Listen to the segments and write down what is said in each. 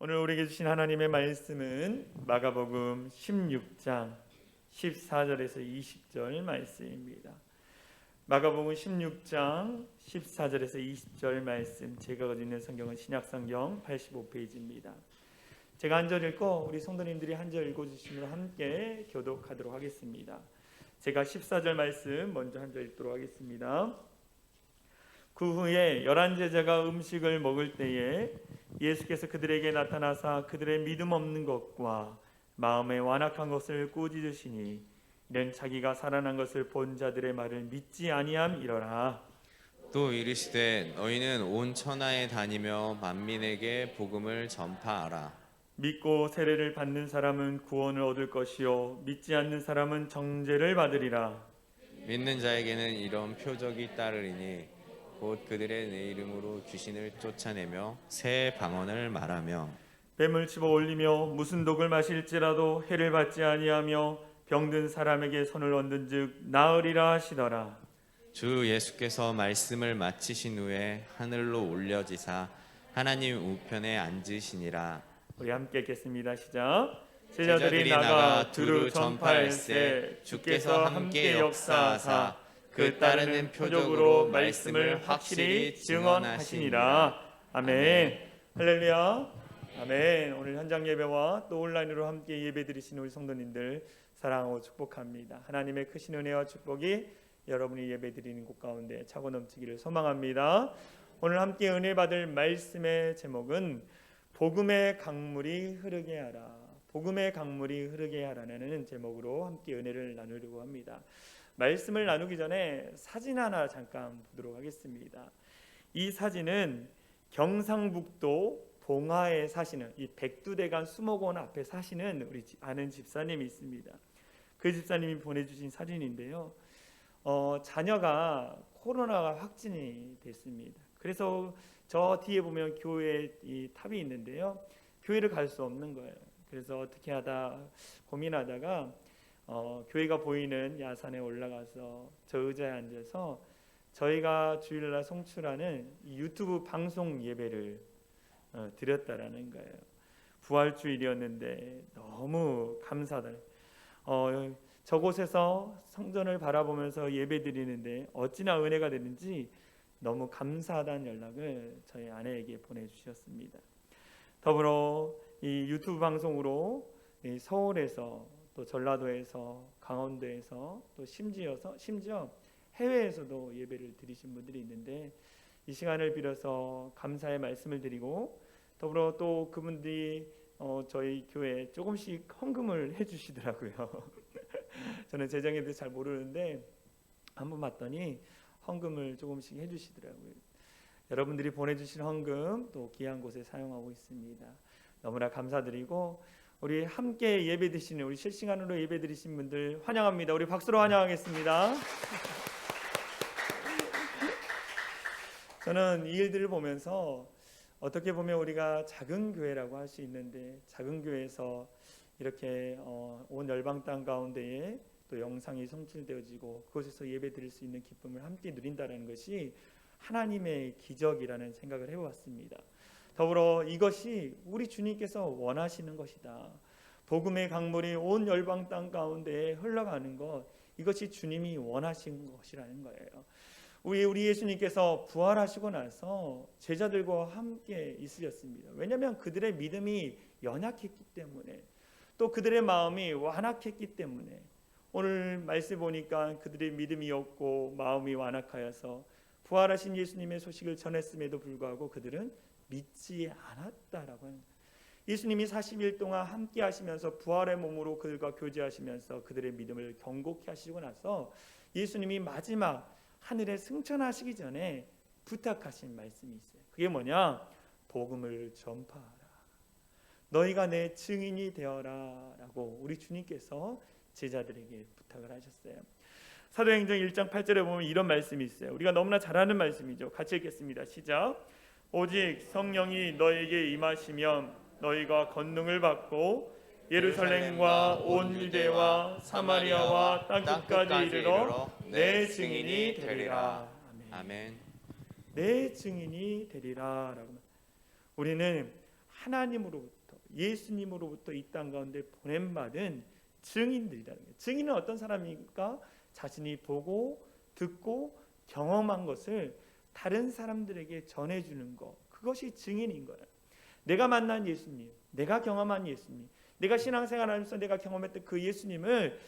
오늘 우리에게 주신 하나님의 말씀은 마가복음 16장 14절에서 20절 말씀입니다. 마가복음 16장 14절에서 20절 말씀, 제가 가지고 있는 성경은 신약성경 85페이지입니다. 제가 한 절 읽고 우리 성도님들이 한 절 읽어주시면 함께 교독하도록 하겠습니다. 제가 14절 말씀 먼저 한 절 읽도록 하겠습니다. 그 후에 11제자가 음식을 먹을 때에 예수께서 그들에게 나타나사 그들의 믿음 없는 것과 마음에 완악한 것을 꾸짖으시니 이는 자기가 살아난 것을 본 자들의 말을 믿지 아니함이러라. 또 이르시되 너희는 온 천하에 다니며 만민에게 복음을 전파하라. 믿고 세례를 받는 사람은 구원을 얻을 것이요 믿지 않는 사람은 정죄를 받으리라. 믿는 자에게는 이런 표적이 따르리니 곧 그들의 내 이름으로 귀신을 쫓아내며 새 방언을 말하며 뱀을 집어 올리며 무슨 독을 마실지라도 해를 받지 아니하며 병든 사람에게 손을 얹은즉 나으리라 하시더라. 주 예수께서 말씀을 마치신 후에 하늘로 올려지사 하나님 우편에 앉으시니라. 우리 함께 읽겠습니다. 시작. 제자들이 나가 두루 전파할세 주께서 함께 역사하사 그 따르는 표적으로 말씀을 확실히 증언하시니라. 아멘. 할렐루야. 아멘. 오늘 현장 예배와 또 온라인으로 함께 예배 드리시는 우리 성도님들 사랑하고 축복합니다. 하나님의 크신 은혜와 축복이 여러분이 예배 드리는 곳 가운데 차고 넘치기를 소망합니다. 오늘 함께 은혜 받을 말씀의 제목은 복음의 강물이 흐르게 하라. 복음의 강물이 흐르게 하라는 제목으로 함께 은혜를 나누려고 합니다. 말씀을 나누기 전에 사진 하나 잠깐 보도록 하겠습니다. 이 사진은 경상북도 봉화에 사시는 이 백두대간 수목원 앞에 사시는 우리 아는 집사님이 있습니다. 그 집사님이 보내주신 사진인데요. 자녀가 코로나가 확진이 됐습니다. 그래서 저 뒤에 보면 교회 이 탑이 있는데요. 교회를 갈 수 없는 거예요. 그래서 어떻게 하다 고민하다가 교회가 보이는 야산에 올라가서 저 의자에 앉아서 저희가 주일날 송출하는 유튜브 방송 예배를 드렸다라는 거예요. 부활주일이었는데 너무 감사하다. 저곳에서 성전을 바라보면서 예배 드리는데 어찌나 은혜가 되는지 너무 감사하다는 연락을 저희 아내에게 보내주셨습니다. 더불어 이 유튜브 방송으로 서울에서 또 전라도에서 강원도에서 또 심지어 해외에서도 예배를 드리신 분들이 있는데 이 시간을 빌어서 감사의 말씀을 드리고 더불어 또 그분들이 저희 교회에 조금씩 헌금을 해주시더라고요. 저는 재정에 대해서 잘 모르는데 한번 봤더니 헌금을 조금씩 해주시더라고요. 여러분들이 보내주신 헌금 또 귀한 곳에 사용하고 있습니다. 너무나 감사드리고 우리 함께 예배 드리시는 우리 실시간으로 예배 드리신 분들 환영합니다. 우리 박수로 환영하겠습니다. 저는 이 일들을 보면서 어떻게 보면 우리가 작은 교회라고 할 수 있는데 작은 교회에서 이렇게 온 열방 땅 가운데에 또 영상이 송출되어지고 그곳에서 예배 드릴 수 있는 기쁨을 함께 누린다는 것이 하나님의 기적이라는 생각을 해보았습니다. 더불어 이것이 우리 주님께서 원하시는 것이다. 복음의 강물이 온 열방 땅 가운데에 흘러가는 것, 이것이 주님이 원하신 것이라는 거예요. 우리 예수님께서 부활하시고 나서 제자들과 함께 있으셨습니다. 왜냐하면 그들의 믿음이 연약했기 때문에 또 그들의 마음이 완악했기 때문에 오늘 말씀 보니까 그들의 믿음이 없고 마음이 완악하여서 부활하신 예수님의 소식을 전했음에도 불구하고 그들은 믿지 않았다라고 하는 거예요. 예수님이 40일 동안 함께 하시면서 부활의 몸으로 그들과 교제하시면서 그들의 믿음을 견고케 하시고 나서 예수님이 마지막 하늘에 승천하시기 전에 부탁하신 말씀이 있어요. 그게 뭐냐? 복음을 전파하라. 너희가 내 증인이 되어라 라고 우리 주님께서 제자들에게 부탁을 하셨어요. 사도행전 1장 8절에 보면 이런 말씀이 있어요. 우리가 너무나 잘 아는 말씀이죠. 같이 읽겠습니다. 시작. 오직 성령이 너에게 임하시면 너희가 권능을 받고 예루살렘과 온 유대와 사마리아와 땅끝까지 이르러 내 증인이 되리라. 아멘. 내 증인이 되리라 라고. 우리는 하나님으로부터, 예수님으로부터 이 땅 가운데 보냄받은 증인들이라는 거예요. 증인은 어떤 사람입니까? 자신이 보고 듣고 경험한 것을 다른 사람들에게 전해주는 것, 그것이 증인인 거예요. 내가 만난 예수님, 내가 경험한 예수님, 내가 신앙생활하면서 내가 경험했던 그 예수님을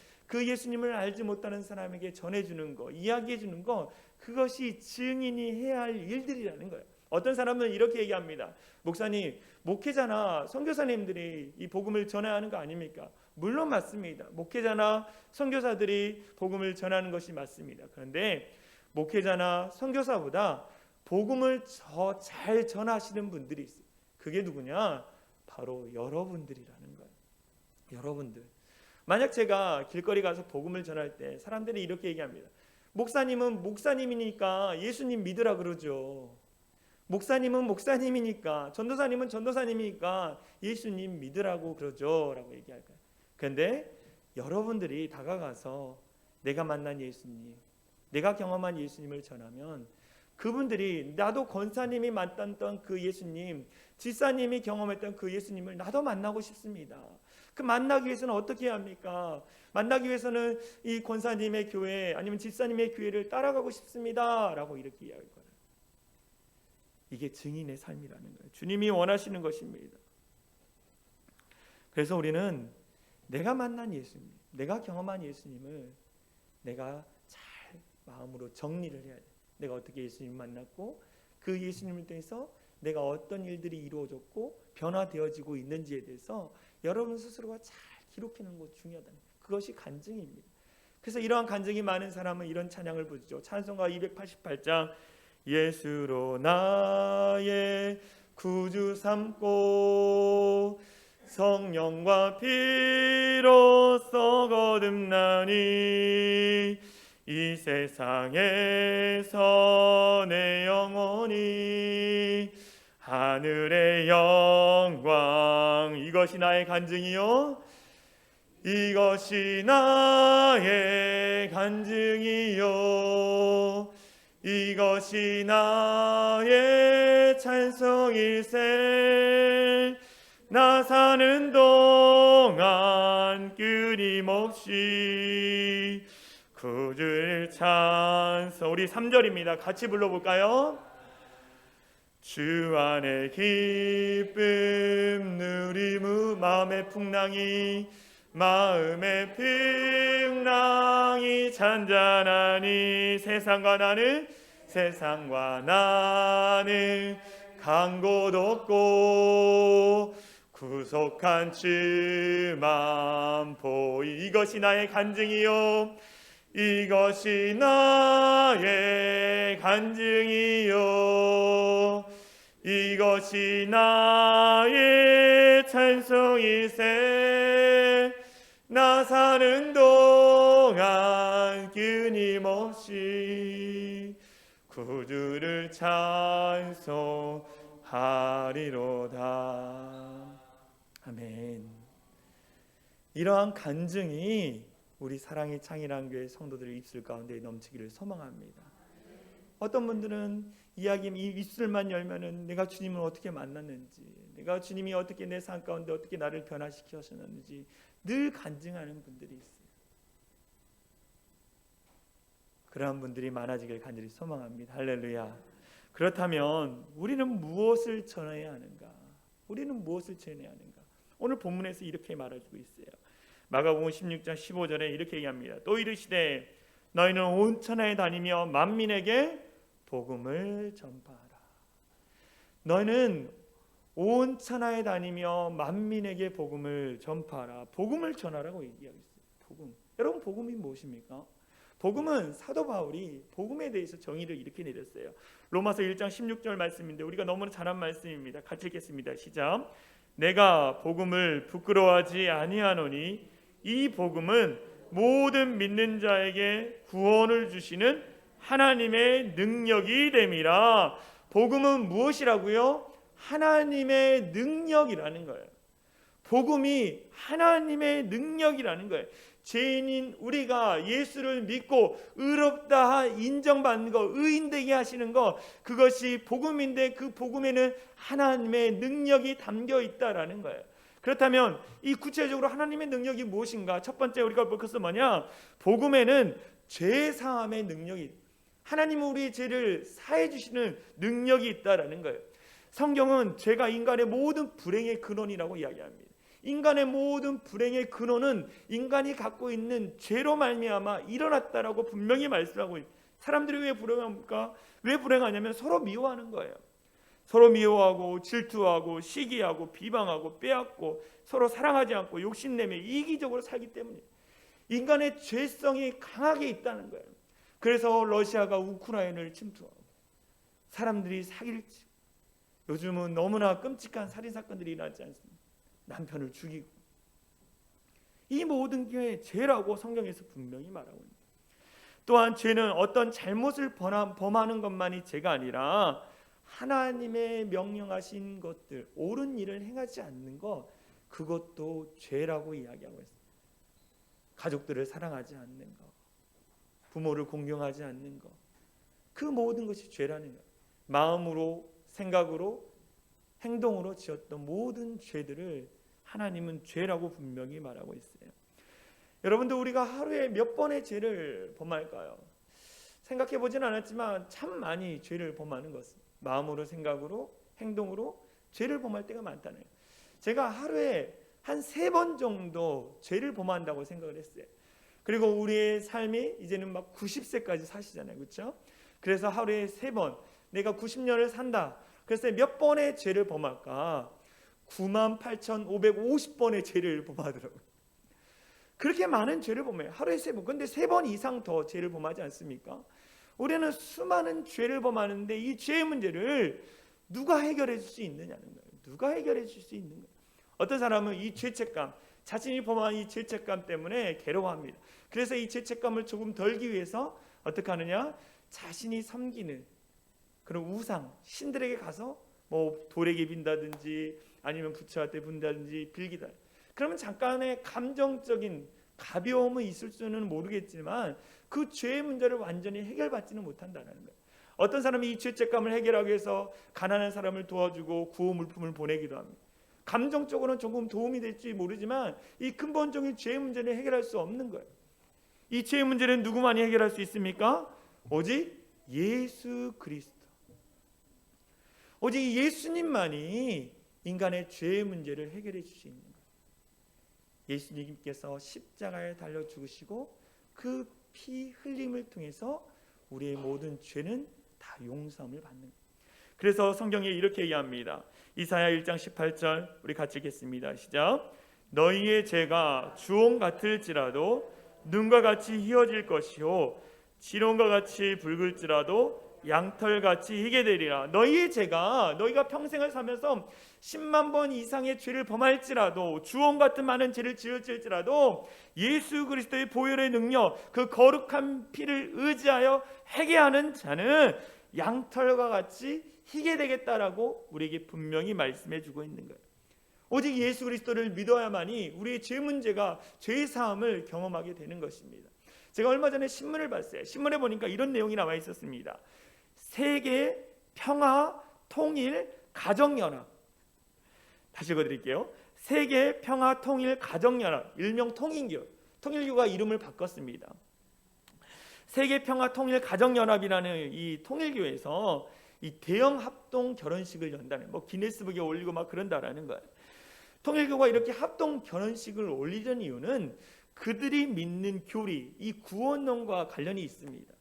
알지 못하는 사람에게 전해주는 것, 이야기해주는 것, 그것이 증인이 해야 할 일들이라는 거예요. 어떤 사람은 이렇게 얘기합니다. 목사님, 목회자나 선교사님들이 이 복음을 전해야 하는 거 아닙니까? 물론 맞습니다. 목회자나 선교사들이 복음을 전하는 것이 맞습니다. 그런데 목회자나 선교사보다 복음을 더 잘 전하시는 분들이 있어요. 그게 누구냐? 바로 여러분들이라는 거예요. 여러분들. 만약 제가 길거리 가서 복음을 전할 때 사람들이 이렇게 얘기합니다. 목사님은 목사님이니까 예수님 믿으라 그러죠. 목사님은 목사님이니까, 전도사님은 전도사님이니까 예수님 믿으라고 그러죠 라고 얘기할 거예요. 그런데 여러분들이 다가가서 내가 만난 예수님, 내가 경험한 예수님을 전하면 그분들이 나도 권사님이 만났던 그 예수님, 지사님이 경험했던 그 예수님을 나도 만나고 싶습니다. 그 만나기 위해서는 어떻게 해야 합니까? 만나기 위해서는 이 권사님의 교회 아니면 지사님의 교회를 따라가고 싶습니다 라고 이렇게 이야기할 거예요. 이게 증인의 삶이라는 거예요. 주님이 원하시는 것입니다. 그래서 우리는 내가 만난 예수님, 내가 경험한 예수님을 내가 잘 마음으로 정리를 해야 돼요. 내가 어떻게 예수님 만났고 그 예수님을 통해서 내가 어떤 일들이 이루어졌고 변화되어지고 있는지에 대해서 여러분 스스로가 잘 기록하는 것 중요하다. 그것이 간증입니다. 그래서 이러한 간증이 많은 사람은 이런 찬양을 부르죠. 찬송가 288장 예수로 나의 구주 삼고 성령과 피로써 거듭나니 이 세상에서 내 영혼이 하늘의 영광 이것이 나의 간증이요 이것이 나의 간증이요 이것이 나의 찬송일세 나 사는 동안 끊임없이 구주를 찬송 우리 3절입니다. 같이 불러볼까요? 주 안에 기쁨 누리무 마음의 풍랑이 잔잔하니 세상과 나는 간 곳 없고 구속한 주만 보이 이것이 나의 간증이요 이것이 나의 간증이요 이것이 나의 찬송일세 나 사는 동안 끊임없이 구주를 찬송하리로다. 아멘. 이러한 간증이 우리 사랑의 창일한교회 성도들의 입술 가운데 넘치기를 소망합니다. 어떤 분들은 이야기 입술만 열면은 내가 주님을 어떻게 만났는지, 내가 주님이 어떻게 내 삶 가운데 어떻게 나를 변화시키셨는지 늘 간증하는 분들이 있어요. 그러한 분들이 많아지길 간절히 소망합니다. 할렐루야. 그렇다면 우리는 무엇을 전해야 하는가? 우리는 무엇을 전해야 하는가? 오늘 본문에서 이렇게 말해주고 있어요. 마가복음 16장 15절에 이렇게 얘기합니다. 또 이르시되 너희는 온 천하에 다니며 만민에게 복음을 전파하라. 너희는 온 천하에 다니며 만민에게 복음을 전파하라. 복음을 전하라고 얘기하고 있어요. 복음. 여러분 복음이 무엇입니까? 복음은 사도 바울이 복음에 대해서 정의를 이렇게 내렸어요. 로마서 1장 16절 말씀인데 우리가 너무나 잘한 말씀입니다. 같이 읽겠습니다. 시작. 내가 복음을 부끄러워하지 아니하노니 이 복음은 모든 믿는 자에게 구원을 주시는 하나님의 능력이 됨이라. 복음은 무엇이라고요? 하나님의 능력이라는 거예요. 복음이 하나님의 능력이라는 거예요. 죄인인 우리가 예수를 믿고 의롭다 인정받는 것, 의인되게 하시는 것, 그것이 복음인데 그 복음에는 하나님의 능력이 담겨 있다라는 거예요. 그렇다면 이 구체적으로 하나님의 능력이 무엇인가? 첫 번째 우리가 볼 것은 뭐냐? 복음에는 죄 사함의 능력이, 하나님은 우리의 죄를 사해 주시는 능력이 있다라는 거예요. 성경은 죄가 인간의 모든 불행의 근원이라고 이야기합니다. 인간의 모든 불행의 근원은 인간이 갖고 있는 죄로 말미암아 일어났다라고 분명히 말씀하고 있어요. 사람들이 왜 불행합니까? 왜 불행하냐면 서로 미워하는 거예요. 서로 미워하고 질투하고 시기하고 비방하고 빼앗고 서로 사랑하지 않고 욕심내며 이기적으로 살기 때문에 인간의 죄성이 강하게 있다는 거예요. 그래서 러시아가 우크라이나를 침투하고 사람들이 사기를 치고 요즘은 너무나 끔찍한 살인사건들이 일어나지 않습니까? 남편을 죽이고, 이 모든 게 죄라고 성경에서 분명히 말하고 있습니다. 또한 죄는 어떤 잘못을 범하는 것만이 죄가 아니라 하나님의 명령하신 것들, 옳은 일을 행하지 않는 것, 그것도 죄라고 이야기하고 있습니다. 가족들을 사랑하지 않는 것, 부모를 공경하지 않는 것, 그 모든 것이 죄라는 거예요. 마음으로, 생각으로, 행동으로 지었던 모든 죄들을 하나님은 죄라고 분명히 말하고 있어요. 여러분들, 우리가 하루에 몇 번의 죄를 범할까요? 생각해 보진 않았지만 참 많이 죄를 범하는 것은 마음으로, 생각으로, 행동으로 죄를 범할 때가 많다는 거예요. 제가 하루에 한 3번 정도 죄를 범한다고 생각을 했어요. 그리고 우리의 삶이 이제는 막 90세까지 사시잖아요, 그렇죠? 그래서 하루에 3번, 내가 90년을 산다. 그래서 몇 번의 죄를 범할까? 98,550번의 죄를 범하더라고요. 그렇게 많은 죄를 범해요. 하루에 3번. 근데 3번 이상 더 죄를 범하지 않습니까? 우리는 수많은 죄를 범하는데 이 죄의 문제를 누가 해결해 줄 수 있느냐는 거예요. 누가 해결해 줄 수 있는 거예요. 어떤 사람은 이 죄책감, 자신이 범한 이 죄책감 때문에 괴로워합니다. 그래서 이 죄책감을 조금 덜기 위해서 어떻게 하느냐? 자신이 섬기는 그런 우상, 신들에게 가서 뭐 돌에게 빈다든지 아니면 부처한테 빈다든지 빌기다. 그러면 잠깐의 감정적인 가벼움은 있을 수는 모르겠지만 그 죄의 문제를 완전히 해결받지는 못한다는 거예요. 어떤 사람이 이 죄책감을 해결하기 위해서 가난한 사람을 도와주고 구호 물품을 보내기도 합니다. 감정적으로는 조금 도움이 될지 모르지만 이 근본적인 죄의 문제는 해결할 수 없는 거예요. 이 죄의 문제는 누구만이 해결할 수 있습니까? 오직 예수 그리스도. 오직 예수님만이 인간의 죄의 문제를 해결해 줄 수 있는 거예요. 예수님께서 십자가에 달려 죽으시고 그 피 흘림을 통해서 우리의 모든 죄는 다 용서함을 받는 거예요. 그래서 성경에 이렇게 이야기합니다. 이사야 1장 18절 우리 같이 읽겠습니다. 시작. 너희의 죄가 주홍 같을지라도 눈과 같이 희어질 것이요 지롱과 같이 붉을지라도 양털같이 희게 되리라. 너희의 죄가, 너희가 평생을 살면서 10만 번 이상의 죄를 범할지라도, 주홍 같은 많은 죄를 지을지라도 예수 그리스도의 보혈의 능력, 그 거룩한 피를 의지하여 회개하는 자는 양털과 같이 희게 되겠다라고 우리에게 분명히 말씀해 주고 있는 거예요. 오직 예수 그리스도를 믿어야만이 우리의 죄 문제가, 죄의 사함을 경험하게 되는 것입니다. 제가 얼마 전에 신문을 봤어요. 신문에 보니까 이런 내용이 나와 있었습니다. 세계 평화 통일 가정연합. 다시 읽어드릴게요. 세계 평화 통일 가정연합, 일명 통일교. 통일교가 이름을 바꿨습니다. 세계 평화 통일 가정연합이라는 이 통일교에서 이 대형 합동 결혼식을 연다는, 뭐 기네스북에 올리고 막 그런다라는 거예요. 통일교가 이렇게 합동 결혼식을 올리던 이유는 그들이 믿는 교리, 이 구원론과 관련이 있습니다.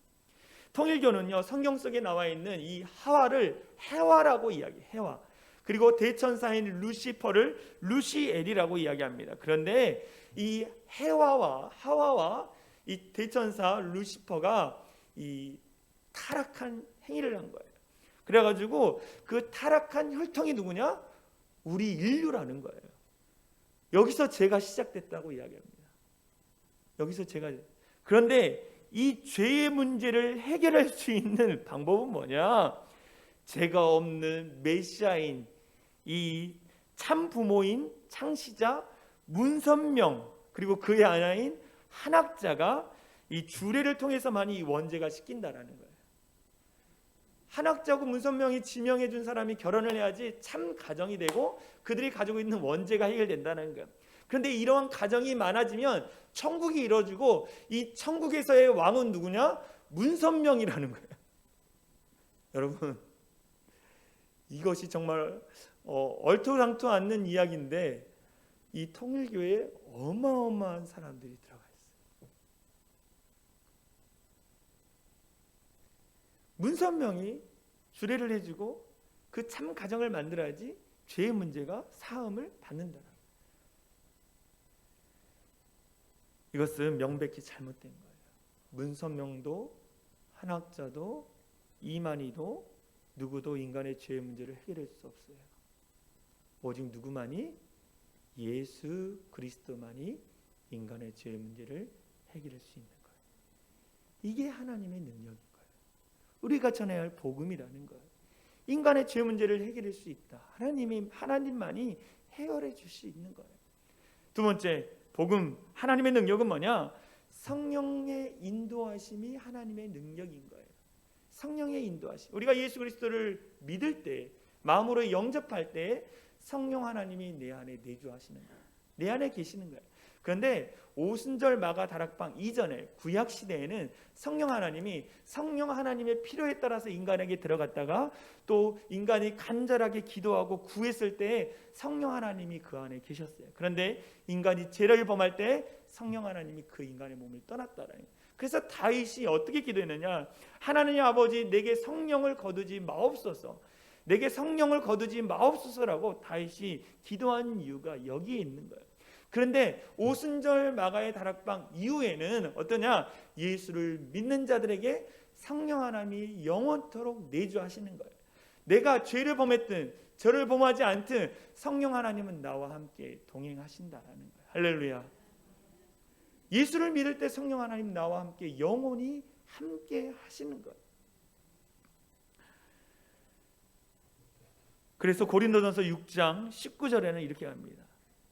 통일교는요, 성경 속에 나와 있는 이 하와를 해와라고 이야기해요. 해와. 그리고 대천사인 루시퍼를 루시엘이라고 이야기합니다. 그런데 이 해와와 하와와 이 대천사 루시퍼가 이 타락한 행위를 한 거예요. 그래가지고 그 타락한 혈통이 누구냐? 우리 인류라는 거예요. 여기서 죄가 시작됐다고 이야기합니다. 여기서 죄가. 그런데 이 죄의 문제를 해결할 수 있는 방법은 뭐냐? 죄가 없는 메시아인 이 참 부모인 창시자 문선명, 그리고 그의 아내인 한학자가 이 주례를 통해서만 이 원죄가 씻긴다라는 거예요. 한학자고 문선명이 지명해 준 사람이 결혼을 해야지 참 가정이 되고 그들이 가지고 있는 원죄가 해결된다는 거예요. 그런데 이러한 가정이 많아지면 천국이 이루어지고 이 천국에서의 왕은 누구냐? 문선명이라는 거예요. 여러분, 이것이 정말 얼토당토 않는 이야기인데 이 통일교회에 어마어마한 사람들이 들어가 있어요. 문선명이 주례를 해주고 그 참 가정을 만들어야지 죄의 문제가 사함을 받는다. 이것은 명백히 잘못된 거예요. 문선명도 한학자도 이만희도 누구도 인간의 죄의 문제를 해결할 수 없어요. 오직 누구만이? 예수 그리스도만이 인간의 죄의 문제를 해결할 수 있는 거예요. 이게 하나님의 능력인 거예요. 우리가 전해야 할 복음이라는 거예요. 인간의 죄 문제를 해결할 수 있다. 하나님만이 해결해 줄 수 있는 거예요. 두 번째, 복음, 하나님의 능력은 뭐냐? 성령의 인도하심이 하나님의 능력인 거예요. 성령의 인도하심. 우리가 예수 그리스도를 믿을 때, 마음으로 영접할 때 성령 하나님이 내 안에 내주하시는 거예요. 내 안에 계시는 거예요. 그런데 오순절 마가 다락방 이전에 구약 시대에는 성령 하나님의 필요에 따라서 인간에게 들어갔다가 또 인간이 간절하게 기도하고 구했을 때 성령 하나님이 그 안에 계셨어요. 그런데 인간이 죄를 범할 때 성령 하나님이 그 인간의 몸을 떠났다라는 거예요. 그래서 다윗이 어떻게 기도했느냐? 하나님 아버지, 내게 성령을 거두지 마옵소서. 내게 성령을 거두지 마옵소서라고 다윗이 기도한 이유가 여기에 있는 거예요. 그런데 오순절 마가의 다락방 이후에는 어떠냐? 예수를 믿는 자들에게 성령 하나님이 영원토록 내주하시는 거예요. 내가 죄를 범했든 저를 범하지 않든 성령 하나님은 나와 함께 동행하신다라는 거예요. 할렐루야. 예수를 믿을 때 성령 하나님 나와 함께 영원히 함께 하시는 거예요. 그래서 고린도전서 6장 19절에는 이렇게 합니다.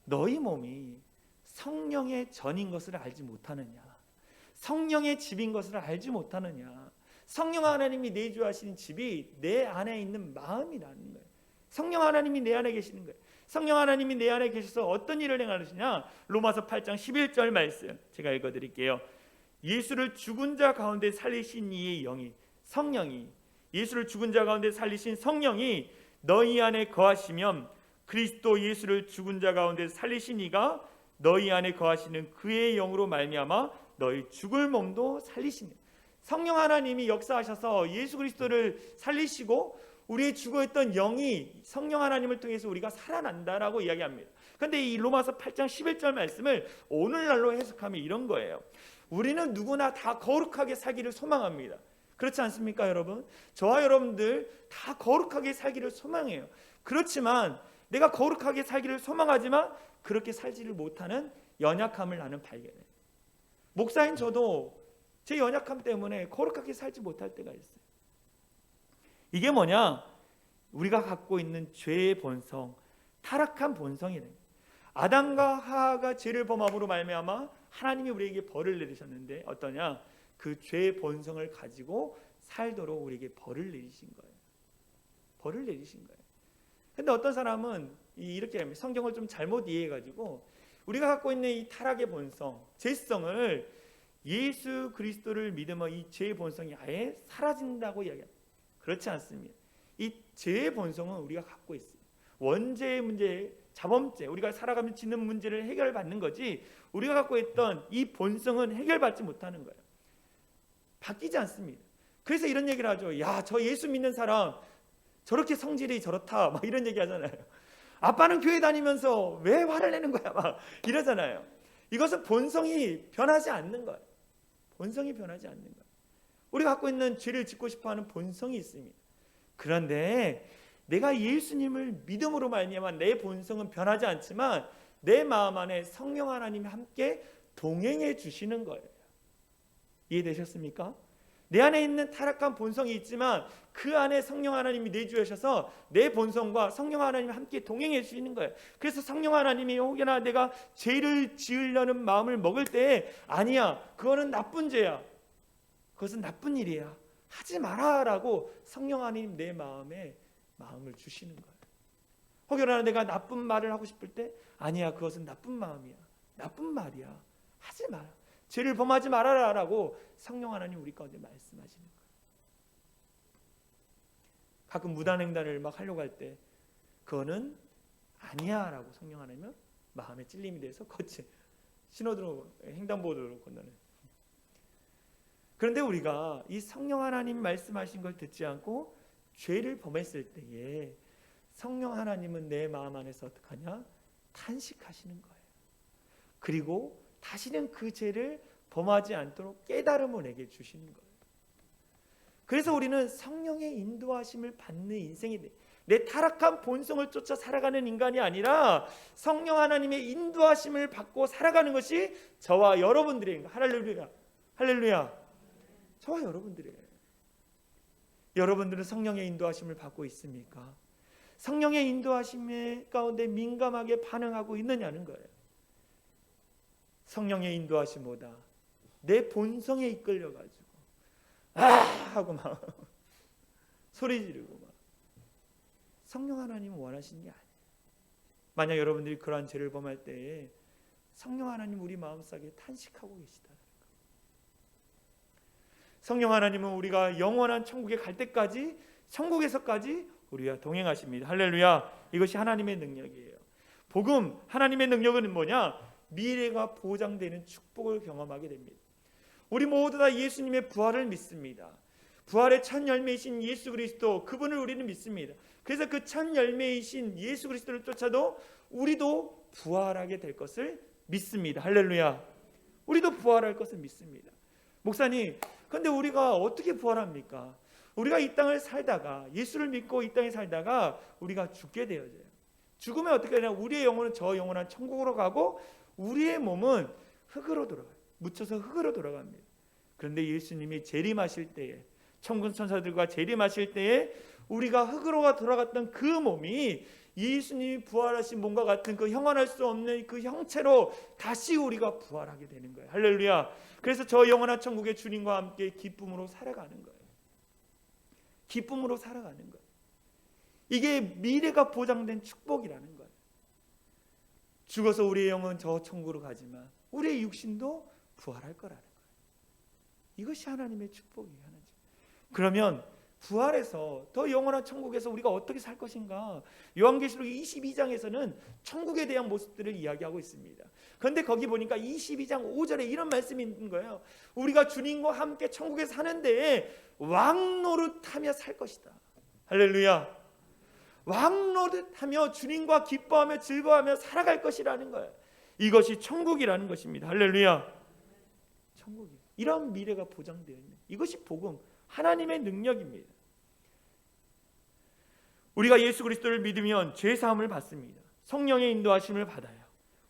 너희 몸이 성령의 전인 것을 알지 못하느냐? 성령의 집인 것을 알지 못하느냐? 성령 하나님이 내주하시는 집이 내 안에 있는 마음이라는 거예요. 성령 하나님이 내 안에 계시는 거예요. 성령 하나님이 내 안에 계셔서 어떤 일을 행하시냐? 로마서 8장 11절 말씀 제가 읽어드릴게요. 예수를 죽은 자 가운데 살리신 이의 영이, 성령이, 예수를 죽은 자 가운데 살리신 성령이 너희 안에 거하시면 그리스도 예수를 죽은 자 가운데 살리신 이가 너희 안에 거하시는 그의 영으로 말미암아 너희 죽을 몸도 살리시니. 성령 하나님이 역사하셔서 예수 그리스도를 살리시고 우리의 죽어있던 영이 성령 하나님을 통해서 우리가 살아난다라고 이야기합니다. 그런데 이 로마서 8장 11절 말씀을 오늘날로 해석하면 이런 거예요. 우리는 누구나 다 거룩하게 살기를 소망합니다. 그렇지 않습니까, 여러분? 저와 여러분들 다 거룩하게 살기를 소망해요. 그렇지만 내가 거룩하게 살기를 소망하지만 그렇게 살지를 못하는 연약함을 나는 발견해요. 목사인 저도 제 연약함 때문에 거룩하게 살지 못할 때가 있어요. 이게 뭐냐? 우리가 갖고 있는 죄의 본성, 타락한 본성이래요. 아담과 하하가 죄를 범함으로 말미암아 하나님이 우리에게 벌을 내리셨는데 어떠냐? 그 죄의 본성을 가지고 살도록 우리에게 벌을 내리신 거예요. 벌을 내리신 거예요. 근데 어떤 사람은 이렇게 합니다. 성경을 좀 잘못 이해해가지고 우리가 갖고 있는 이 타락의 본성, 죄성을 예수 그리스도를 믿으면 이 죄의 본성이 아예 사라진다고 이야기합니다. 그렇지 않습니다. 이 죄의 본성은 우리가 갖고 있어요. 원죄의 문제, 자범죄, 우리가 살아가면서 짓는 문제를 해결받는 거지 우리가 갖고 있던 이 본성은 해결받지 못하는 거예요. 바뀌지 않습니다. 그래서 이런 얘기를 하죠. 야, 저 예수 믿는 사람 저렇게 성질이 저렇다 막 이런 얘기 하잖아요. 아빠는 교회 다니면서 왜 화를 내는 거야 막 이러잖아요. 이것은 본성이 변하지 않는 거예요. 본성이 변하지 않는 거예요. 우리가 갖고 있는 죄를 짓고 싶어하는 본성이 있습니다. 그런데 내가 예수님을 믿음으로 말미암아 내 본성은 변하지 않지만 내 마음 안에 성령 하나님이 함께 동행해 주시는 거예요. 이해되셨습니까? 내 안에 있는 타락한 본성이 있지만 그 안에 성령 하나님이 내주하셔서 내 본성과 성령 하나님이 함께 동행해 주시는 거예요. 그래서 성령 하나님이 혹여나 내가 죄를 지으려는 마음을 먹을 때 아니야, 그거는 나쁜 죄야, 그것은 나쁜 일이야, 하지 마라라고 성령 하나님 내 마음에 마음을 주시는 거예요. 혹여나 내가 나쁜 말을 하고 싶을 때 아니야, 그것은 나쁜 마음이야, 나쁜 말이야, 하지 마라, 죄를 범하지 말아라라고 성령 하나님 우리 가운데 말씀하시는 거예요. 가끔 무단횡단을 막 하려고 할 때 그거는 아니야 라고 성령 하나님은 마음에 찔림이 돼서 거치 신호등으로 횡단보도로 건너는. 그런데 우리가 이 성령 하나님 말씀하신 걸 듣지 않고 죄를 범했을 때에 성령 하나님은 내 마음 안에서 어떻게 하냐? 탄식하시는 거예요. 그리고 다시는 그 죄를 범하지 않도록 깨달음을 내게 주시는 거예요. 그래서 우리는 성령의 인도하심을 받는 인생이 돼. 내 타락한 본성을 쫓아 살아가는 인간이 아니라 성령 하나님의 인도하심을 받고 살아가는 것이 저와 여러분들의 인간. 할렐루야, 할렐루야. 저와 여러분들이에요. 여러분들은 성령의 인도하심을 받고 있습니까? 성령의 인도하심 가운데 민감하게 반응하고 있느냐는 거예요. 성령의 인도하심보다 내 본성에 이끌려가지고 하고 막 소리 지르고 막 성령 하나님은 원하시는 게 아니에요. 만약 여러분들이 그러한 죄를 범할 때에 성령 하나님 우리 마음속에 탄식하고 계시다. 성령 하나님은 우리가 영원한 천국에 갈 때까지 천국에서까지 우리와 동행하십니다. 할렐루야. 이것이 하나님의 능력이에요. 복음, 하나님의 능력은 뭐냐? 미래가 보장되는 축복을 경험하게 됩니다. 우리 모두 다 예수님의 부활을 믿습니다. 부활의 첫 열매이신 예수 그리스도, 그분을 우리는 믿습니다. 그래서 그 첫 열매이신 예수 그리스도를 쫓아도 우리도 부활하게 될 것을 믿습니다. 할렐루야. 우리도 부활할 것을 믿습니다. 목사님, 그런데 우리가 어떻게 부활합니까? 우리가 이 땅을 살다가 예수를 믿고 이 땅에 살다가 우리가 죽게 되어져요. 죽으면 어떻게 되냐? 우리의 영혼은 저 영원한 천국으로 가고 우리의 몸은 흙으로 돌아가요. 묻혀서 흙으로 돌아갑니다. 그런데 예수님이 재림하실 때에, 천군 천사들과 재림하실 때에 우리가 흙으로 돌아갔던 그 몸이 예수님이 부활하신 몸과 같은 그 형언할 수 없는 그 형체로 다시 우리가 부활하게 되는 거예요. 할렐루야. 그래서 저 영원한 천국의 주님과 함께 기쁨으로 살아가는 거예요. 기쁨으로 살아가는 거예요. 이게 미래가 보장된 축복이라는 거예요. 죽어서 우리의 영은 저 천국으로 가지만 우리의 육신도 부활할 거라는 거예요. 이것이 하나님의 축복이에요. 하나님. 그러면 부활해서 더 영원한 천국에서 우리가 어떻게 살 것인가? 요한계시록 22장에서는 천국에 대한 모습들을 이야기하고 있습니다. 그런데 거기 보니까 22장 5절에 이런 말씀이 있는 거예요. 우리가 주님과 함께 천국에 사는데 왕노릇하며 살 것이다. 할렐루야. 왕노릇하며 주님과 기뻐하며 즐거워하며 살아갈 것이라는 거예요. 이것이 천국이라는 것입니다. 할렐루야. 천국이 이런 미래가 보장되어 있는 이것이 복음, 하나님의 능력입니다. 우리가 예수 그리스도를 믿으면 죄 사함을 받습니다. 성령의 인도하심을 받아요.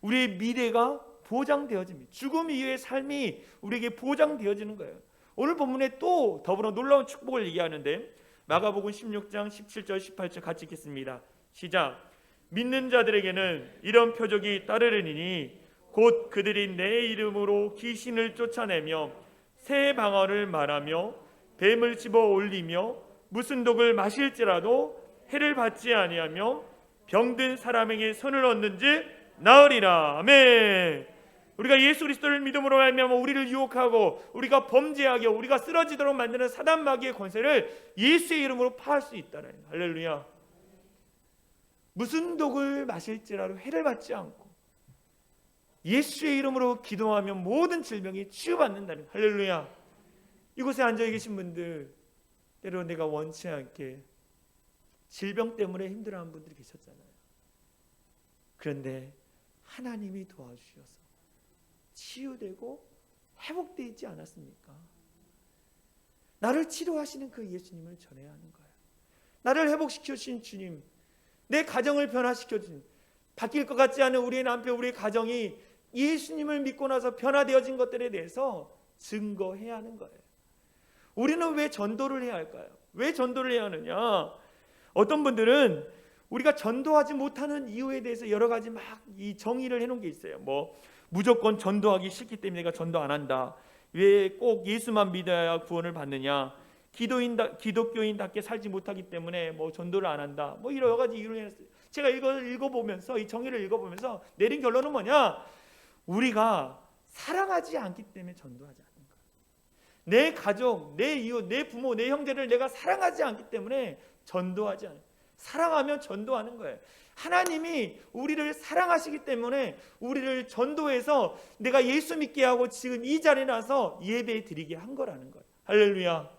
우리의 미래가 보장되어집니다. 죽음 이후의 삶이 우리에게 보장되어지는 거예요. 오늘 본문에 또 더불어 놀라운 축복을 얘기하는데 마가복음 16장 17절 18절 같이 읽겠습니다. 시작. 믿는 자들에게는 이런 표적이 따르리니 곧 그들이 내 이름으로 귀신을 쫓아내며 새 방언을 말하며 뱀을 집어 올리며 무슨 독을 마실지라도 해를 받지 아니하며 병든 사람에게 손을 얹는지 나으리라. 아멘. 우리가 예수 그리스도를 믿음으로 말미암아 우리를 유혹하고 우리가 범죄하게 우리가 쓰러지도록 만드는 사단 마귀의 권세를 예수의 이름으로 파할 수 있다는 거예요. 할렐루야. 무슨 독을 마실지라도 해를 받지 않고 예수의 이름으로 기도하면 모든 질병이 치유받는다는 거예요. 할렐루야. 이곳에 앉아 계신 분들 때로 내가 원치 않게 질병 때문에 힘들어하는 분들이 계셨잖아요. 그런데 하나님이 도와주셔서 치유되고 회복되어 있지 않았습니까? 나를 치료하시는 그 예수님을 전해야 하는 거예요. 나를 회복시켜 주신 주님, 내 가정을 변화시켜 주신, 바뀔 것 같지 않은 우리의 남편, 우리의 가정이 예수님을 믿고 나서 변화되어진 것들에 대해서 증거해야 하는 거예요. 우리는 왜 전도를 해야 할까요? 왜 전도를 해야 하느냐? 어떤 분들은 우리가 전도하지 못하는 이유에 대해서 여러 가지 막 이 정의를 해놓은 게 있어요. 뭐 무조건 전도하기 싫기 때문에 내가 전도 안 한다. 왜 꼭 예수만 믿어야 구원을 받느냐? 기독교인답게 살지 못하기 때문에 뭐 전도를 안 한다. 뭐 여러 가지 이유를 했어요. 제가 이걸 읽어보면서 이 정의를 읽어보면서 내린 결론은 뭐냐? 우리가 사랑하지 않기 때문에 전도하지 않는 거예요. 내 가족, 내 이웃, 내 부모, 내 형제를 내가 사랑하지 않기 때문에 전도하지 않아요. 사랑하면 전도하는 거예요. 하나님이 우리를 사랑하시기 때문에 우리를 전도해서 내가 예수 믿게 하고 지금 이 자리에 나서 예배 드리게 한 거라는 거예요. 할렐루야.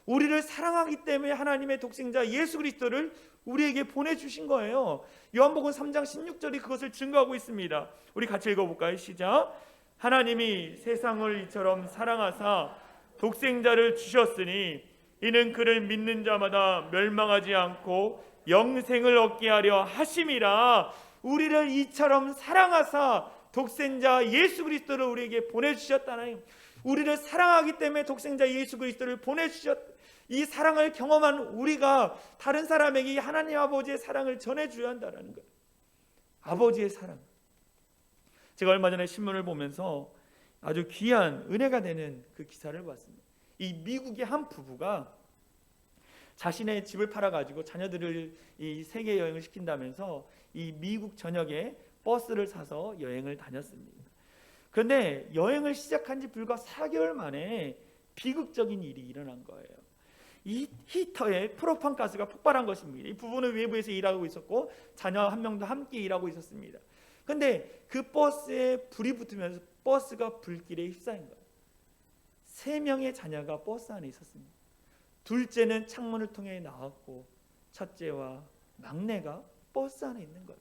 우리를 사랑하기 때문에 하나님의 독생자 예수 그리스도를 우리에게 보내주신 거예요. 요한복음 3장 16절이 그것을 증거하고 있습니다. 우리 같이 읽어볼까요? 시작. 하나님이 세상을 이처럼 사랑하사 독생자를 주셨으니 이는 그를 믿는 자마다 멸망하지 않고 영생을 얻게 하려 하심이라. 우리를 이처럼 사랑하사 독생자 예수 그리스도를 우리에게 보내주셨다는, 우리를 사랑하기 때문에 독생자 예수 그리스도를 보내주셨. 이 사랑을 경험한 우리가 다른 사람에게 이 하나님 아버지의 사랑을 전해줘야 한다는 거예요. 아버지의 사랑. 제가 얼마 전에 신문을 보면서 아주 귀한 은혜가 되는 그 기사를 봤습니다. 이 미국의 한 부부가 자신의 집을 팔아가지고 자녀들을 이 세계 여행을 시킨다면서 이 미국 전역에 버스를 사서 여행을 다녔습니다. 그런데 여행을 시작한 지 불과 4개월 만에 비극적인 일이 일어난 거예요. 이 히터에 프로판 가스가 폭발한 것입니다. 이 부부는 외부에서 일하고 있었고 자녀 한 명도 함께 일하고 있었습니다. 그런데 그 버스에 불이 붙으면서 버스가 불길에 휩싸인 거예요. 3명의 자녀가 버스 안에 있었습니다. 둘째는 창문을 통해 나왔고 첫째와 막내가 버스 안에 있는 거예요.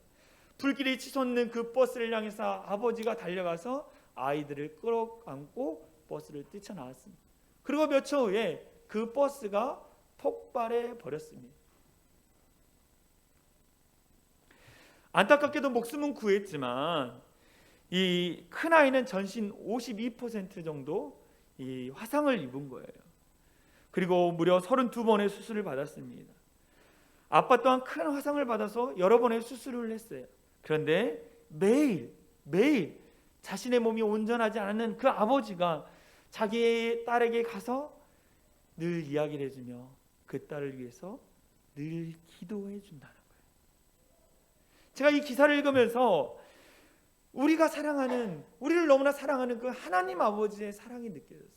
불길이 치솟는 그 버스를 향해서 아버지가 달려가서 아이들을 끌어안고 버스를 뛰쳐나왔습니다. 그리고 몇 초 후에 그 버스가 폭발해 버렸습니다. 안타깝게도 목숨은 구했지만 이 큰아이는 전신 52% 정도 이 화상을 입은 거예요. 그리고 무려 32번의 수술을 받았습니다. 아빠 또한 큰 화상을 받아서 여러 번의 수술을 했어요. 그런데 매일 자신의 몸이 온전하지 않은 그 아버지가 자기의 딸에게 가서 늘 이야기를 해주며 그 딸을 위해서 늘 기도해 준다는 거예요. 제가 이 기사를 읽으면서 우리를 너무나 사랑하는 그 하나님 아버지의 사랑이 느껴졌어요.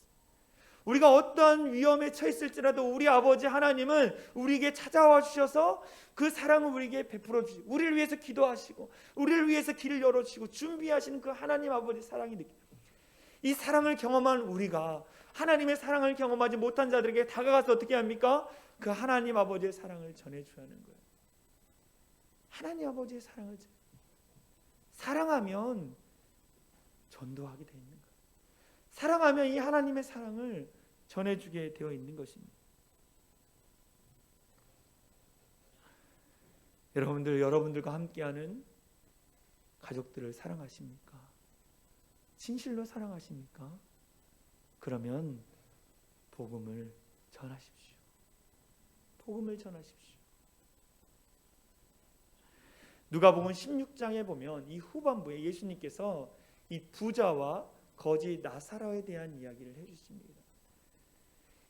우리가 어떠한 위험에 처했을지라도 우리 아버지 하나님은 우리에게 찾아와 주셔서 그 사랑을 우리에게 베풀어 주시고 우리를 위해서 기도하시고 우리를 위해서 길을 열어주시고 준비하시는 그 하나님 아버지의 사랑이 느껴져요. 이 사랑을 경험한 우리가 하나님의 사랑을 경험하지 못한 자들에게 다가가서 어떻게 합니까? 그 하나님 아버지의 사랑을 전해줘야 하는 거예요. 하나님 아버지의 사랑을 사랑하면 전도하게 돼 있는 거예요. 사랑하면 이 하나님의 사랑을 전해주게 되어 있는 것입니다. 여러분들과 함께하는 가족들을 사랑하십니까? 진실로 사랑하십니까? 그러면 복음을 전하십시오. 복음을 전하십시오. 누가복음 16장에 보면 이 후반부에 예수님께서 이 부자와 거지 나사로에 대한 이야기를 해주십니다.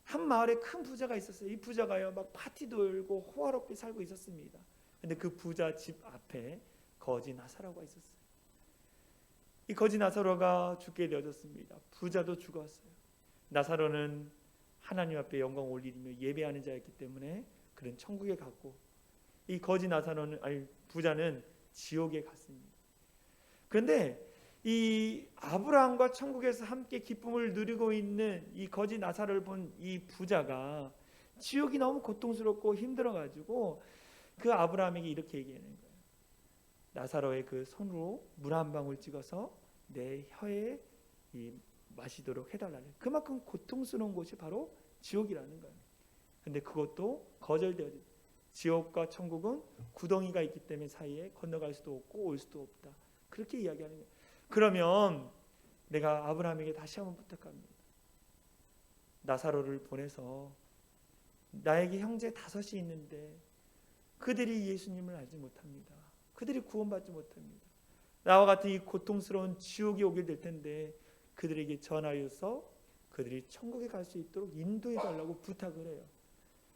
한 마을에 큰 부자가 있었어요. 이 부자가요 막 파티도 열고 호화롭게 살고 있었습니다. 근데 그 부자 집 앞에 거지 나사로가 있었어요. 이 거지 나사로가 죽게 되어졌습니다. 부자도 죽었어요. 나사로는 하나님 앞에 영광 올리며 예배하는 자였기 때문에 그는 천국에 갔고 이 거지 부자는 지옥에 갔습니다. 그런데 이 아브라함과 천국에서 함께 기쁨을 누리고 있는 이 거지 나사로를 본 이 부자가 지옥이 너무 고통스럽고 힘들어가지고 그 아브라함에게 이렇게 얘기하는 거예요. 나사로의 그 손으로 물 한 방울 찍어서 내 혀에 마시도록 해달라는, 그만큼 고통스러운 곳이 바로 지옥이라는 거예요. 근데 그것도 거절되어져. 지옥과 천국은 구덩이가 있기 때문에 사이에 건너갈 수도 없고 올 수도 없다. 그렇게 이야기하는 거예요. 그러면 내가 아브라함에게 다시 한번 부탁합니다. 나사로를 보내서 나에게 형제 5이 있는데 그들이 예수님을 알지 못합니다. 그들이 구원받지 못합니다. 나와 같은 이 고통스러운 지옥에 오게 될 텐데 그들에게 전하여서 그들이 천국에 갈 수 있도록 인도해 달라고 부탁을 해요.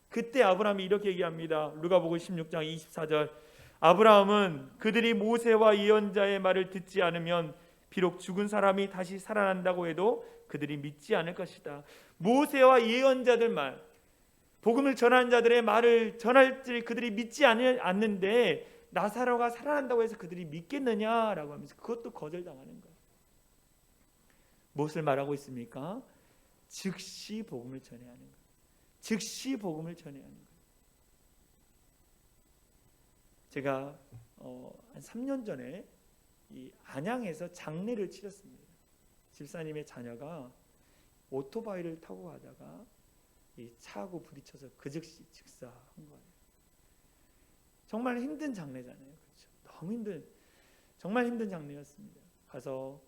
그때 아브라함이 이렇게 얘기합니다. 누가복음 16장 24절. 아브라함은 그들이 모세와 예언자의 말을 듣지 않으면 비록 죽은 사람이 다시 살아난다고 해도 그들이 믿지 않을 것이다. 모세와 예언자들 말, 복음을 전하는 자들의 말을 전할지 그들이 믿지 않는데 나사로가 살아난다고 해서 그들이 믿겠느냐라고 하면서 그것도 거절당하는 거예요. 무엇을 말하고 있습니까? 즉시 복음을 전해야 하는 거예요. 즉시 복음을 전해야 하는 거예요. 제가 한 3년 전에 이 안양에서 장례를 치렀습니다. 집사님의 자녀가 오토바이를 타고 가다가 이 차하고 부딪혀서 그 즉시 즉사한 거예요. 정말 힘든 장례잖아요. 그렇죠? 너무 힘든, 정말 힘든 장례였습니다. 가서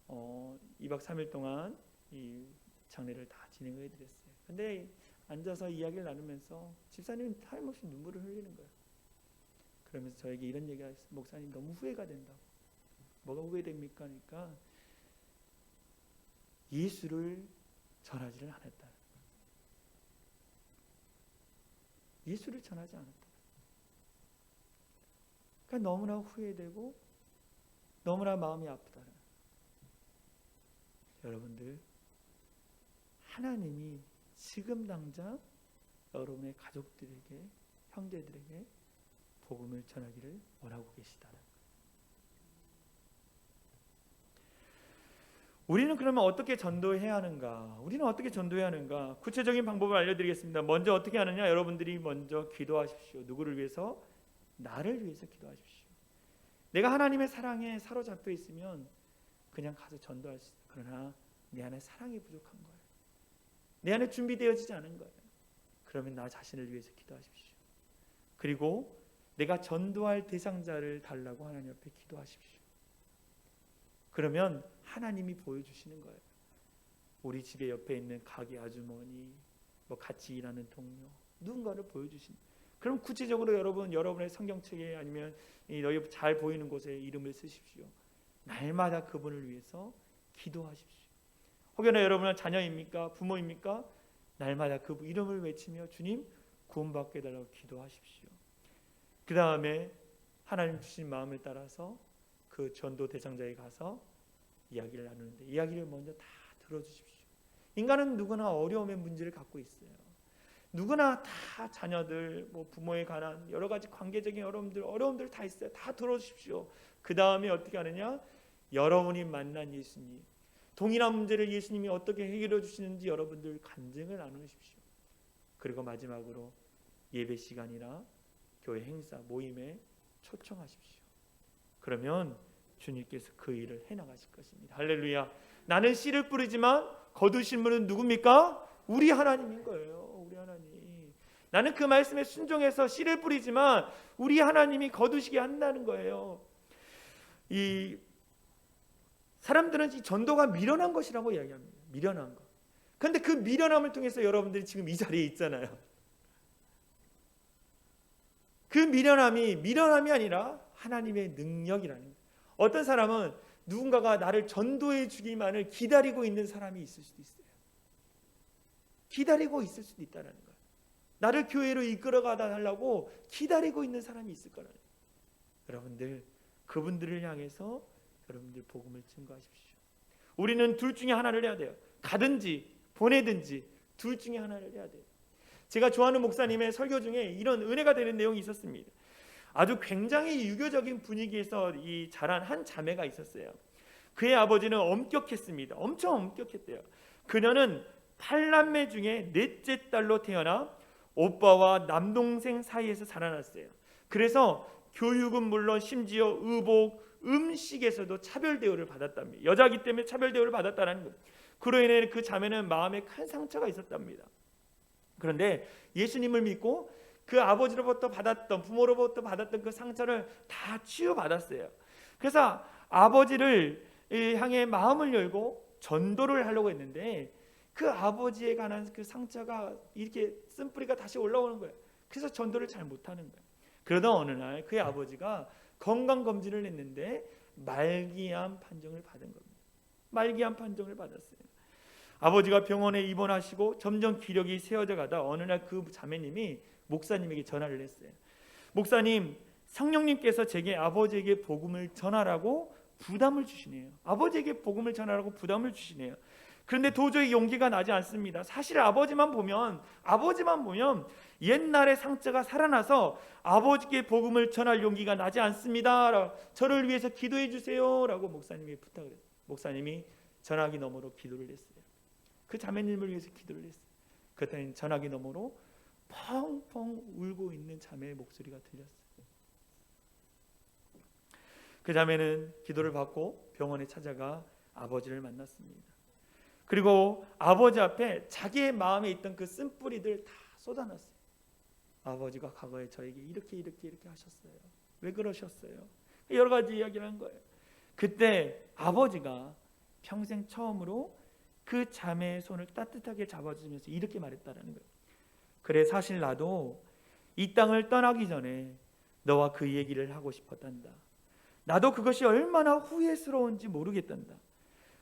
2박 3일 동안 이 장례를 다 진행해 드렸어요. 근데 앉아서 이야기를 나누면서 집사님은 타임없이 눈물을 흘리는 거예요. 그러면서 저에게 이런 얘기가 있어요. 목사님 너무 후회가 된다고. 뭐가 후회됩니까? 그러니까 예수를 전하지를 않았다. 예수를 전하지 않았다. 그러니까 너무나 후회되고 너무나 마음이 아프다. 여러분들, 하나님이 지금 당장 여러분의 가족들에게, 형제들에게 복음을 전하기를 원하고 계시다. 우리는 그러면 어떻게 전도해야 하는가? 우리는 어떻게 전도해야 하는가? 구체적인 방법을 알려드리겠습니다. 먼저 어떻게 하느냐? 여러분들이 먼저 기도하십시오. 누구를 위해서? 나를 위해서 기도하십시오. 내가 하나님의 사랑에 사로잡혀 있으면 그냥 가서 전도할 수 있어요. 그러나 내 안에 사랑이 부족한 거예요. 내 안에 준비되어지지 않은 거예요. 그러면 나 자신을 위해서 기도하십시오. 그리고 내가 전도할 대상자를 달라고 하나님 앞에 기도하십시오. 그러면 하나님이 보여주시는 거예요. 우리 집에 옆에 있는 가게 아주머니, 뭐 같이 일하는 동료, 누군가를 보여주시는. 그럼 구체적으로 여러분의 성경책에 아니면 너희 잘 보이는 곳에 이름을 쓰십시오. 날마다 그분을 위해서 기도하십시오. 혹여나 여러분은 자녀입니까? 부모입니까? 날마다 그 이름을 외치며 주님 구원받게 해달라고 기도하십시오. 그 다음에 하나님 주신 마음을 따라서 그 전도 대상자에 가서 이야기를 나누는데 이야기를 먼저 다 들어주십시오. 인간은 누구나 어려움의 문제를 갖고 있어요. 누구나 다 자녀들, 뭐 부모에 관한 여러 가지 관계적인 어려움들 다 있어요. 다 들어주십시오. 그 다음에 어떻게 하느냐? 여러분이 만난 예수님, 동일한 문제를 예수님이 어떻게 해결해 주시는지 여러분들 간증을 나누십시오. 그리고 마지막으로 예배 시간이나 교회 행사, 모임에 초청하십시오. 그러면 주님께서 그 일을 해나가실 것입니다. 할렐루야. 나는 씨를 뿌리지만 거두신 분은 누굽니까? 우리 하나님인 거예요. 우리 하나님. 나는 그 말씀에 순종해서 씨를 뿌리지만 우리 하나님이 거두시게 한다는 거예요. 이 사람들은 이 전도가 미련한 것이라고 이야기합니다. 미련한 것. 그런데 그 미련함을 통해서 여러분들이 지금 이 자리에 있잖아요. 그 미련함이 아니라 하나님의 능력이라는 거예요. 어떤 사람은 누군가가 나를 전도해 주기만을 기다리고 있는 사람이 있을 수도 있어요. 기다리고 있을 수도 있다는 거예요. 나를 교회로 이끌어가다 달라고 기다리고 있는 사람이 있을 거라는 거예요. 여러분들, 그분들을 향해서 여러분들 복음을 증거하십시오. 우리는 둘 중에 하나를 해야 돼요. 가든지 보내든지 둘 중에 하나를 해야 돼요. 제가 좋아하는 목사님의 설교 중에 이런 은혜가 되는 내용이 있었습니다. 아주 굉장히 유교적인 분위기에서 이 자란 한 자매가 있었어요. 그의 아버지는 엄격했습니다. 엄청 엄격했대요. 그녀는 8남매 중에 넷째 딸로 태어나 오빠와 남동생 사이에서 자라났어요. 그래서 교육은 물론 심지어 의복, 음식에서도 차별 대우를 받았답니다. 여자이기 때문에 차별 대우를 받았다는 것. 그로 인해 그 자매는 마음에 큰 상처가 있었답니다. 그런데 예수님을 믿고 그 아버지로부터 받았던, 부모로부터 받았던 그 상처를 다 치유받았어요. 그래서 아버지를 향해 마음을 열고 전도를 하려고 했는데 그 아버지에 관한 그 상처가 이렇게 쓴뿌리가 다시 올라오는 거예요. 그래서 전도를 잘 못하는 거예요. 그러다 어느 날 그의 아버지가 건강검진을 했는데 말기암 판정을 받은 겁니다. 말기암 판정을 받았어요. 아버지가 병원에 입원하시고 점점 기력이 세어져 가다 어느 날 그 자매님이 목사님에게 전화를 했어요. 목사님, 성령님께서 제게 아버지에게 복음을 전하라고 부담을 주시네요. 아버지에게 복음을 전하라고 부담을 주시네요. 그런데 도저히 용기가 나지 않습니다. 사실 아버지만 보면 옛날의 상처가 살아나서 아버지께 복음을 전할 용기가 나지 않습니다. 저를 위해서 기도해 주세요라고 목사님이 부탁을 했어요. 목사님이 전화기 너머로 기도를 했어요. 그 자매님을 위해서 기도를 했어요. 그랬더니 전화기 너머로 펑펑 울고 있는 자매의 목소리가 들렸어요. 그 자매는 기도를 받고 병원에 찾아가 아버지를 만났습니다. 그리고 아버지 앞에 자기의 마음에 있던 그 쓴뿌리들 다 쏟아놨어요. 아버지가 과거에 저에게 이렇게 하셨어요. 왜 그러셨어요? 여러 가지 이야기를 한 거예요. 그때 아버지가 평생 처음으로 그 자매의 손을 따뜻하게 잡아주면서 이렇게 말했다라는 거예요. 그래, 사실 나도 이 땅을 떠나기 전에 너와 그 얘기를 하고 싶었단다. 나도 그것이 얼마나 후회스러운지 모르겠단다.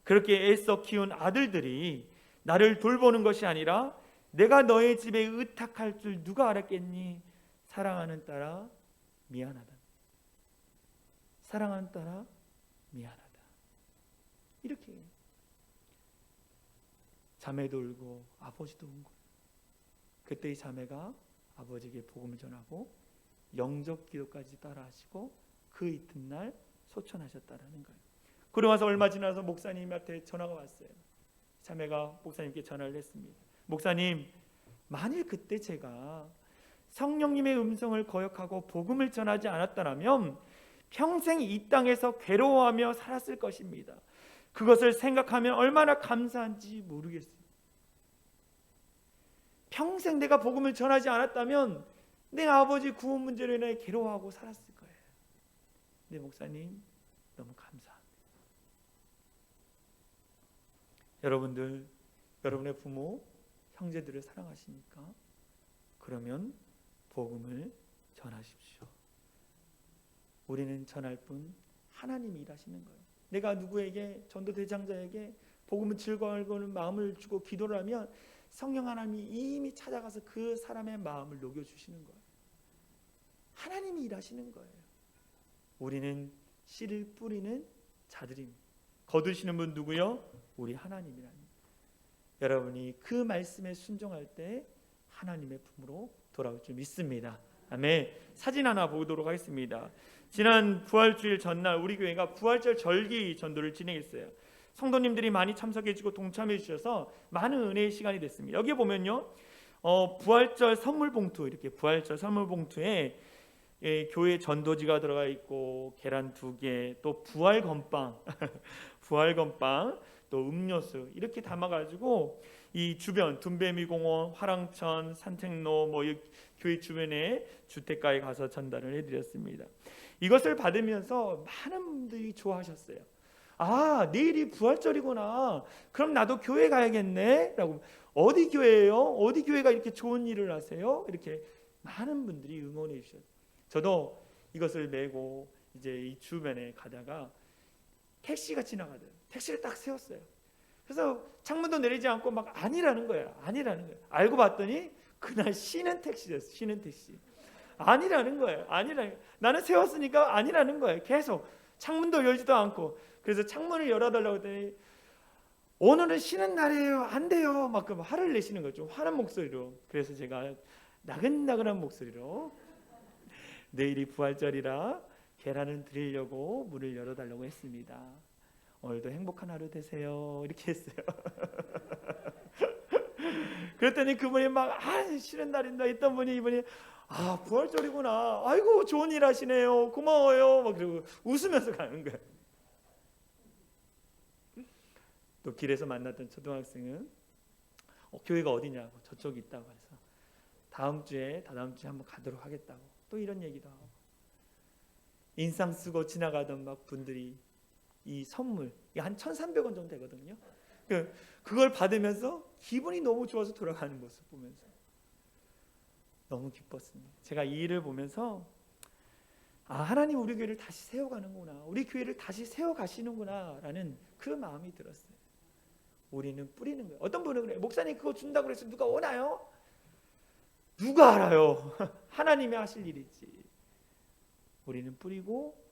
그렇게 애써 키운 아들들이 나를 돌보는 것이 아니라 내가 너의 집에 의탁할 줄 누가 알았겠니? 사랑하는 딸아 미안하다. 사랑하는 딸아 미안하다. 이렇게 자매도 울고 아버지도 운 거예요. 그때 이 자매가 아버지에게 복음을 전하고 영접 기도까지 따라하시고 그 이튿날 소천하셨다라는 거예요. 그러고 나서 얼마 지나서 목사님한테 전화가 왔어요. 자매가 목사님께 전화를 했습니다. 목사님, 만일 그때 제가 성령님의 음성을 거역하고 복음을 전하지 않았다면 평생 이 땅에서 괴로워하며 살았을 것입니다. 그것을 생각하면 얼마나 감사한지 모르겠어요. 평생 내가 복음을 전하지 않았다면 내 아버지 구원 문제로 인해 괴로워하고 살았을 거예요. 네, 목사님 너무 감사합니다. 여러분들, 여러분의 부모, 형제들을 사랑하십니까? 그러면 복음을 전하십시오. 우리는 전할 뿐 하나님이 일하시는 거예요. 내가 누구에게, 전도대장자에게 복음을 즐거워하는 마음을 주고 기도를 하면 성령 하나님이 이미 찾아가서 그 사람의 마음을 녹여주시는 거예요. 하나님이 일하시는 거예요. 우리는 씨를 뿌리는 자들입니다. 거두시는 분 누구요? 우리 하나님이랍니다. 여러분이 그 말씀에 순종할 때 하나님의 품으로 돌아올 줄 믿습니다. 아멘. 사진 하나 보도록 하겠습니다. 지난 부활주일 전날 우리 교회가 부활절 절기 전도를 진행했어요. 성도님들이 많이 참석해주고 동참해 주셔서 많은 은혜의 시간이 됐습니다. 여기 보면요, 부활절 선물 봉투, 이렇게 부활절 선물 봉투에 교회 전도지가 들어가 있고 계란 2개, 또 부활 건빵, 부활 건빵, 또 음료수 이렇게 담아가지고 이 주변 둔배미공원, 화랑천, 산책로, 교회 주변의 주택가에 가서 전달을 해드렸습니다. 이것을 받으면서 많은 분들이 좋아하셨어요. 아, 내일이 부활절이구나. 그럼 나도 교회 가야겠네. 라고. 어디 교회예요? 어디 교회가 이렇게 좋은 일을 하세요? 이렇게 많은 분들이 응원해 주셨어요. 저도 이것을 메고 이제 이 주변에 가다가 택시가 지나가더라고요. 택시를 딱 세웠어요. 그래서 창문도 내리지 않고 막 아니라는 거예요. 아니라는 거예요. 알고 봤더니 그날 쉬는 택시였어요. 쉬는 택시. 아니라는 거예요. 아니라는 거예요. 나는 세웠으니까 아니라는 거예요. 계속 창문도 열지도 않고. 그래서 창문을 열어달라고 했더니 오늘은 쉬는 날이에요. 안 돼요. 막 화를 내시는 거죠. 화난 목소리로. 그래서 제가 나긋나긋한 목소리로 내일이 부활절이라 계란을 드리려고 문을 열어달라고 했습니다. 오늘도 행복한 하루 되세요. 이렇게 했어요. 그랬더니 그분이 막 쉬는 날인다 했던 분이 이분이 부활절이구나. 아이고 좋은 일 하시네요. 고마워요. 막 그리고 웃으면서 가는 거예요. 또 길에서 만났던 초등학생은 교회가 어디냐고 저쪽에 있다고 해서 다다음 주에 한번 가도록 하겠다고 또 이런 얘기도 하고 인상 쓰고 지나가던 막 분들이 이 선물 한 1,300원 정도 되거든요. 그걸 받으면서 기분이 너무 좋아서 돌아가는 모습 보면서 너무 기뻤습니다. 제가 이 일을 보면서 하나님 우리 교회를 다시 세워가는구나, 우리 교회를 다시 세워가시는구나 라는 그 마음이 들었어요. 우리는 뿌리는 거예요. 어떤 분은 그래요. 목사님 그거 준다고 그래서 누가 오나요? 누가 알아요? 하나님이 하실 일이지. 우리는 뿌리고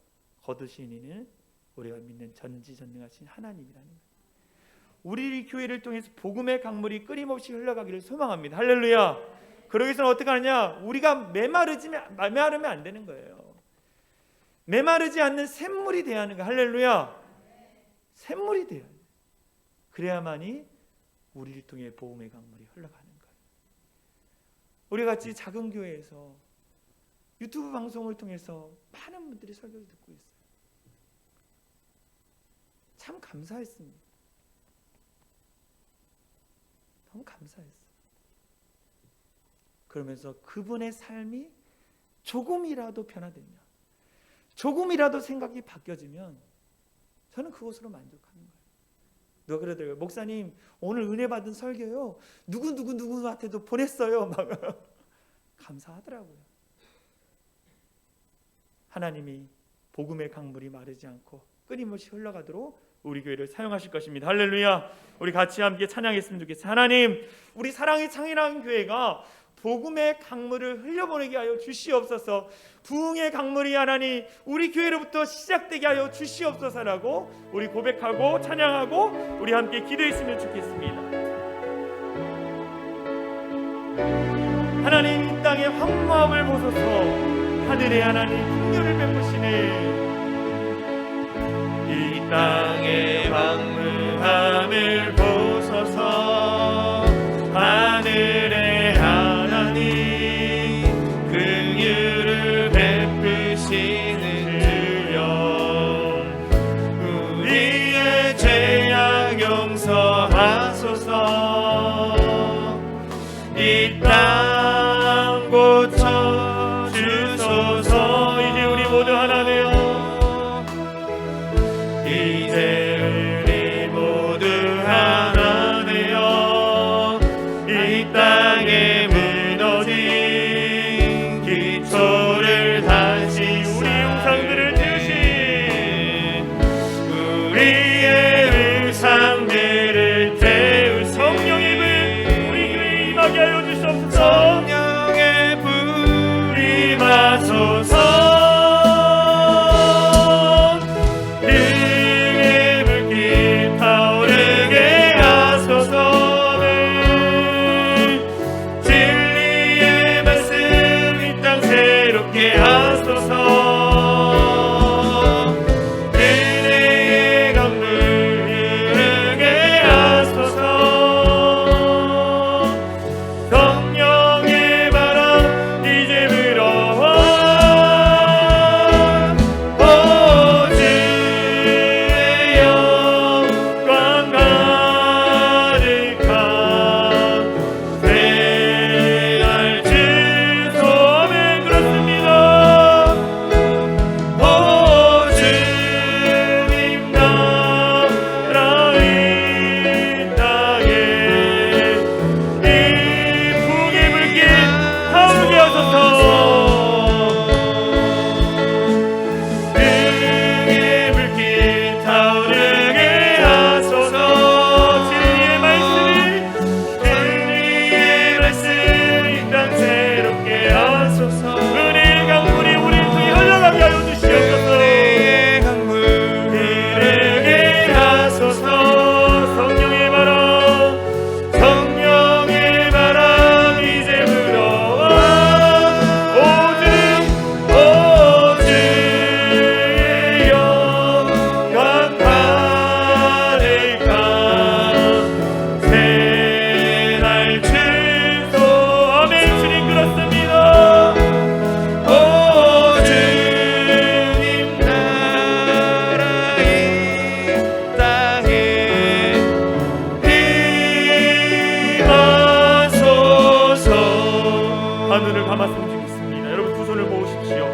거두신 이는 우리가 믿는 전지전능하신 하나님이라는 거예요. 우리 교회를 통해서 복음의 강물이 끊임없이 흘러가기를 소망합니다. 할렐루야. 그러기 위해서는 어떻게 하느냐? 우리가 메마르면 안 되는 거예요. 메마르지 않는 샘물이 돼야 하는 거예요. 할렐루야. 샘물이 돼야 해요. 그래야만이 우리를 통해 복음의 강물이 흘러가는 거예요. 우리 같이 작은 교회에서 유튜브 방송을 통해서 많은 분들이 설교를 듣고 있어요. 참 감사했습니다. 너무 감사했어요. 그러면서 그분의 삶이 조금이라도 변화되면, 조금이라도 생각이 바뀌어지면 저는 그것으로 만족하는 거예요. 누가 그러더라고요. 목사님 오늘 은혜 받은 설교요 누구한테도 보냈어요. 막 감사하더라고요. 하나님이 복음의 강물이 마르지 않고 끊임없이 흘러가도록 우리 교회를 사용하실 것입니다. 할렐루야. 우리 같이 함께 찬양했으면 좋겠어요. 하나님, 우리 사랑의 창이라는 교회가 복음의 강물을 흘려보내게 하여 주시옵소서. 부흥의 강물이 하나님 우리 교회로부터 시작되게 하여 주시옵소서라고 우리 고백하고 찬양하고 우리 함께 기도했으면 좋겠습니다. 하나님 이 땅의 황무함을 보소서. 하늘의 하나님 풍요를 베푸시네. 이 땅의 황무함을 보소서. 하늘의 하나님 긍휼을 베푸시는 주여, 우리의 죄악 용서하소서. 이 땅 고쳐 주소서. 이제 우리 모두 하나 되어, 이제 우리 모두 하나 되어 이 땅에 무너진 기초를 다시 우리 우상들을 태우신, 우리의 우상들을 태우신 성령의 불 우리 교회에 임하게 하여 주시옵소서. 성령의 불 임하소서. 하늘을 감았으면 좋겠습니다. 여러분 두 손을 모으십시오.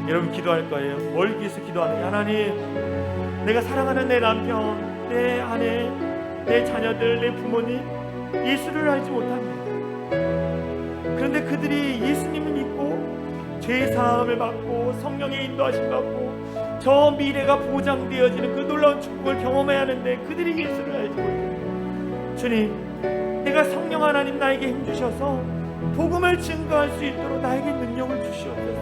여러분 기도할 거예요. 뭘 위해서 기도하느냐? 하나님, 내가 사랑하는 내 남편, 내 아내, 내 자녀들, 내 부모님 예수를 알지 못합니다. 그런데 그들이 예수님을 믿고 죄 사함을 받고 성령의 인도하심 받고 저 미래가 보장되어지는 그 놀라운 축복을 경험해야 하는데 그들이 예수를 알지 못합니다. 주님, 내가 성령 하나님 나에게 힘주셔서 복음을 증거할 수 있도록 나에게 능력을 주시옵소서.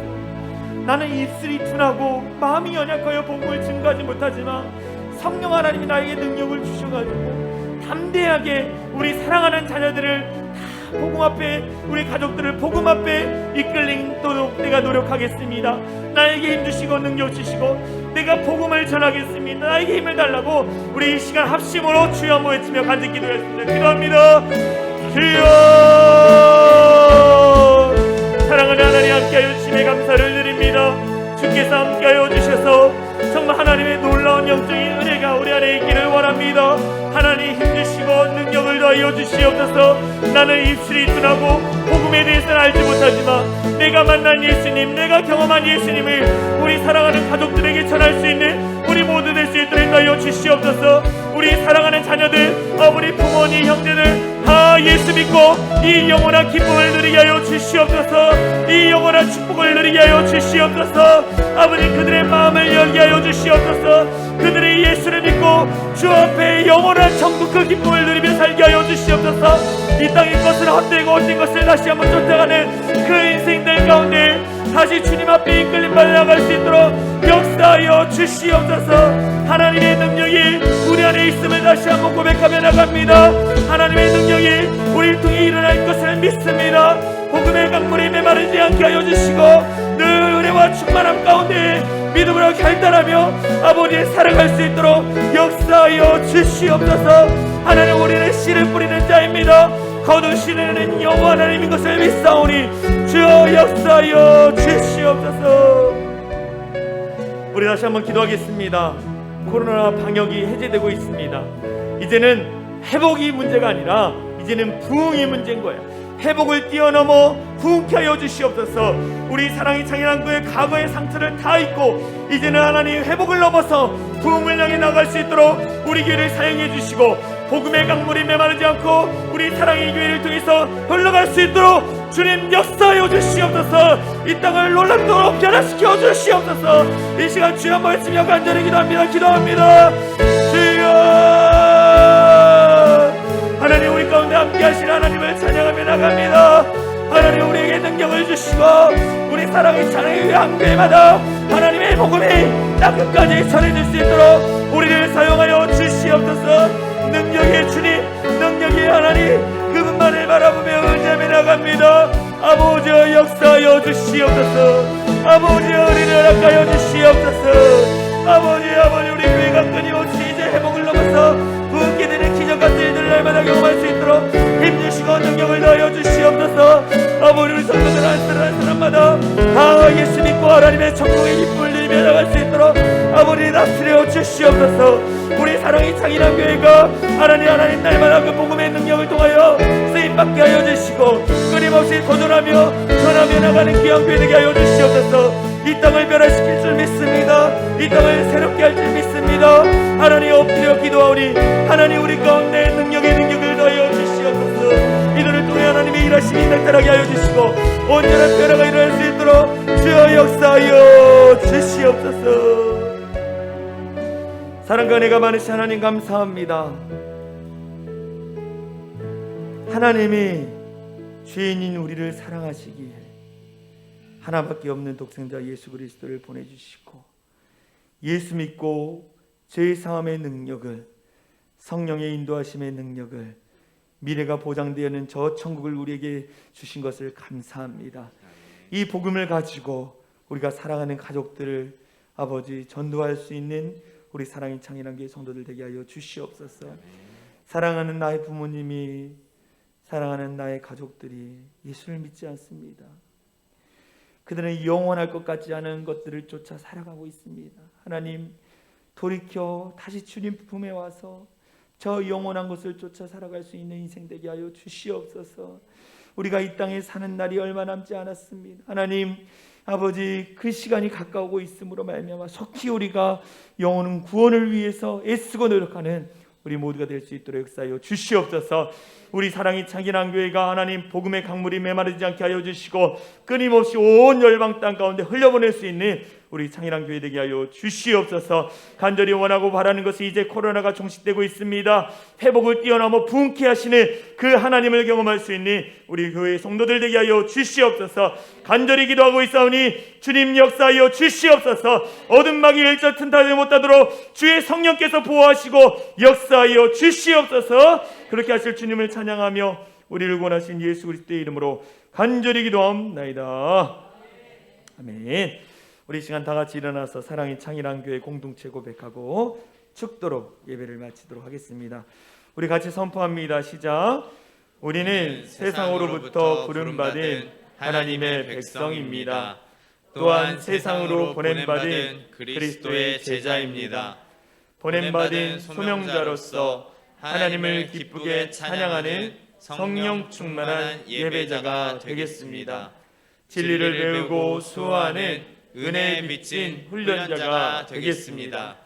나는 입술이 둔하고 마음이 연약하여 복음을 증거하지 못하지만 성령 하나님이 나에게 능력을 주셔가지고 담대하게 우리 사랑하는 자녀들을 다 복음 앞에, 우리 가족들을 복음 앞에 이끌리도록 내가 노력하겠습니다. 나에게 힘주시고 능력 주시고 내가 복음을 전하겠습니다. 나에게 힘을 달라고 우리 이 시간 합심으로 주여 한번 외치며 간절히 기도했습니다. 기도합니다. 주여, 사랑하는 하나님 함께하여 주심에 감사를 드립니다. 주께서 함께하여 주셔서 정말 하나님의 놀라운 영적인 은혜가 우리 안에 있기를 원합니다. 하나님 힘주시고 능력을 더하여 주시옵소서. 나는 입술이 둔하고 복음에 대해서는 알지 못하지만 내가 만난 예수님, 내가 경험한 예수님을 우리 사랑하는 가족들에게 전할 수 있는 우리 모두 될 수 있도록 하여 주시옵소서. 우리 사랑하는 자녀들, 우리 부모님, 형제들 다 예수 믿고 이 영원한 기쁨을 누리게 하여 주시옵소서. 이 영원한 축복을 누리게 하여 주시옵소서. 아버지, 그들의 마음을 열게 하여 주시옵소서. 그들이 예수를 믿고 주 앞에 영원한 천국 그 기쁨을 누리며 살게 하여 주시옵소서. 이 땅의 것을 헛되고 헛된 것을 다시 한번 쫓아가는 그 인생들 가운데 다시 주님 앞에 이끌림 받아 나갈 수 있도록 역사하여 주시옵소서. 하나님의 능력이 우리 안에 있음을 다시 한번 고백하며 나갑니다. 하나님의 능력이 우리를 통해 일어날 것을 믿습니다. 복음의 강물이 메마르지 않게 하여 주시고 늘 은혜와 충만함 가운데 믿음으로 결단하며 아버지의 살아갈 수 있도록 역사하여 주시옵소서. 하나님, 우리는 씨를 뿌리는 자입니다. 거두시는 여호와 하나님인 것을 믿사오니 주여 역사하여 주시옵소서. 우리 다시 한번 기도하겠습니다. 코로나 방역이 해제되고 있습니다. 이제는 회복이 문제가 아니라 이제는 부흥이 문제인 거예요. 회복을 뛰어넘어 부흥케 하여 주시옵소서. 우리 사랑이 창현한 그의 과거의 상처를 다 잊고 이제는 하나님 회복을 넘어서 부흥을 향해 나갈 수 있도록 우리 교회를 사용해 주시고 복음의 강물이 메마르지 않고 우리 사랑의 교회를 통해서 흘러갈 수 있도록 주님 역사하여 주시옵소서. 이 땅을 놀랍도록 변화시켜 주시옵소서. 이 시간 주여 한번 외치며 간절히 기도합니다. 주여, 하나님, 우리 가운데 함께 하신 하나님을 찬양하며 나갑니다. 하나님, 우리에게 능력을 주시고 우리 사랑의 찬양의 향교회마다 하나님의 복음이 땅끝까지 전해질 수 있도록 우리를 사용하여 주시옵소서. 능력의 주님, 능력의 하나님, 그분만을 바라보며 의지하며 나갑니다. 아버지, 역사하여 주시옵소서. 아버지, 우리를 허락하여 주시옵소서. 아버지, 우리 교회가 끊임없이 이제 회복을 넘어서 부흥게 되는 기적같은 일들을 날마다 경험할 수 있도록 힘주시고 능력을 더하여 주시옵소서. 아버지, 우리 성도들 한 사람마다 다 예수 믿고 하나님의 천국의 기쁨을 누리며 나갈 수 있도록 아버지 다스려 주시옵소서. 우리 사랑이 창인한 교회가 하나님 날마다 그 복음의 능력을 통하여 쓰임받게 하여 주시고 끊임없이 도전하며 전하며 나가는 귀한 교회 되게 하여 주시옵소서. 이 땅을 변화시킬 줄 믿습니다. 이 땅을 새롭게 할 줄 믿습니다. 하나님, 엎드려 기도하오니 하나님, 우리 가운데 능력을 더하여 주시옵소서. 이들을 통해 하나님의 일하심이 나타나게 하여 주시고 온전한 변화가 일어날 수 있도록 주여 역사하여 주시옵소서. 사랑과 은혜가 많으신 하나님 감사합니다. 하나님이 죄인인 우리를 사랑하시기에 하나밖에 없는 독생자 예수 그리스도를 보내주시고 예수 믿고 죄 사함의 능력을, 성령의 인도하심의 능력을, 미래가 보장되는 저 천국을 우리에게 주신 것을 감사합니다. 이 복음을 가지고 우리가 사랑하는 가족들을 아버지 전도할 수 있는 우리 사랑의 창인한 교회 성도들 되게 하여 주시옵소서. 사랑하는 나의 부모님이, 사랑하는 나의 가족들이 예수를 믿지 않습니다. 그들은 영원할 것 같지 않은 것들을 쫓아 살아가고 있습니다. 하나님, 돌이켜 다시 주님 품에 와서 저 영원한 것을 쫓아 살아갈 수 있는 인생 되게 하여 주시옵소서. 우리가 이 땅에 사는 날이 얼마 남지 않았습니다. 하나님 아버지, 그 시간이 가까우고 있으므로 말미암아 속히 우리가 영혼은 구원을 위해서 애쓰고 노력하는 우리 모두가 될 수 있도록 역사하여 주시옵소서. 우리 사랑이 창기한 교회가 하나님 복음의 강물이 메마르지 않게 하여 주시고 끊임없이 온 열방 땅 가운데 흘려보낼 수 있는 우리 창일한 교회 되게 하여 주시옵소서. 간절히 원하고 바라는 것이 이제 코로나가 종식되고 있습니다. 회복을 뛰어넘어 부흥케 하시는 그 하나님을 경험할 수 있는 우리 교회의 성도들 되게 하여 주시옵소서. 간절히 기도하고 있사오니 주님 역사하여 주시옵소서. 어둠 막이 일절 틈타지 못하도록 주의 성령께서 보호하시고 역사하여 주시옵소서. 그렇게 하실 주님을 찬양하며 우리를 구원하신 예수 그리스도의 이름으로 간절히 기도하옵나이다. 아멘. 우리 시간 다 같이 일어나서 사랑의 창일한 교회 공동체 고백하고 축도로 예배를 마치도록 하겠습니다. 우리 같이 선포합니다. 시작. 우리는 세상으로부터 부름받은 하나님의 백성입니다. 또한 세상으로 보냄받은 그리스도의 제자입니다. 보냄받은 소명자로서 하나님을 기쁘게 찬양하는 성령 충만한 예배자가 되겠습니다. 진리를 배우고 수호하는 은혜에 비친 훈련자가 되겠습니다.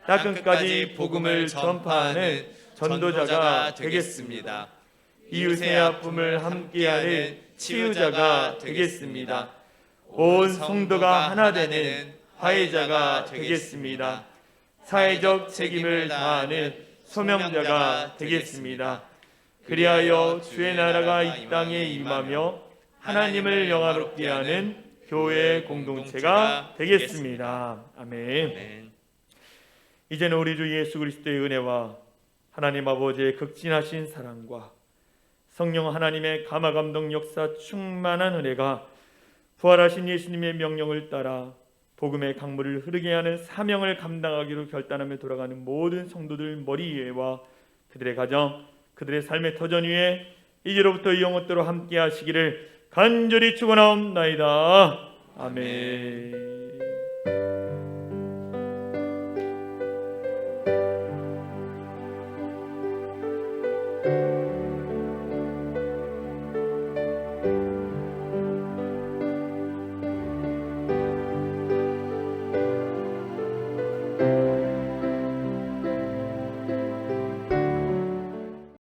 땅끝까지 복음을 전파하는 전도자가 되겠습니다. 이웃의 아픔을 함께하는 치유자가 되겠습니다. 온 성도가 하나 되는 화해자가 되겠습니다. 사회적 책임을 다하는 소명자가 되겠습니다. 그리하여 주의 나라가 이 땅에 임하며 하나님을 영화롭게 하는 교회 공동체가 되겠습니다. 아멘. 이제는 우리 주 예수 그리스도의 은혜와 하나님 아버지의 극진하신 사랑과 성령 하나님의 감화감동 역사 충만한 은혜가 부활하신 예수님의 명령을 따라 복음의 강물을 흐르게 하는 사명을 감당하기로 결단하며 돌아가는 모든 성도들 머리 위에와 그들의 가정, 그들의 삶의 터전 위에 이제로부터 영원토록 함께 하시기를 간절히 축원하옵나이다. 아멘.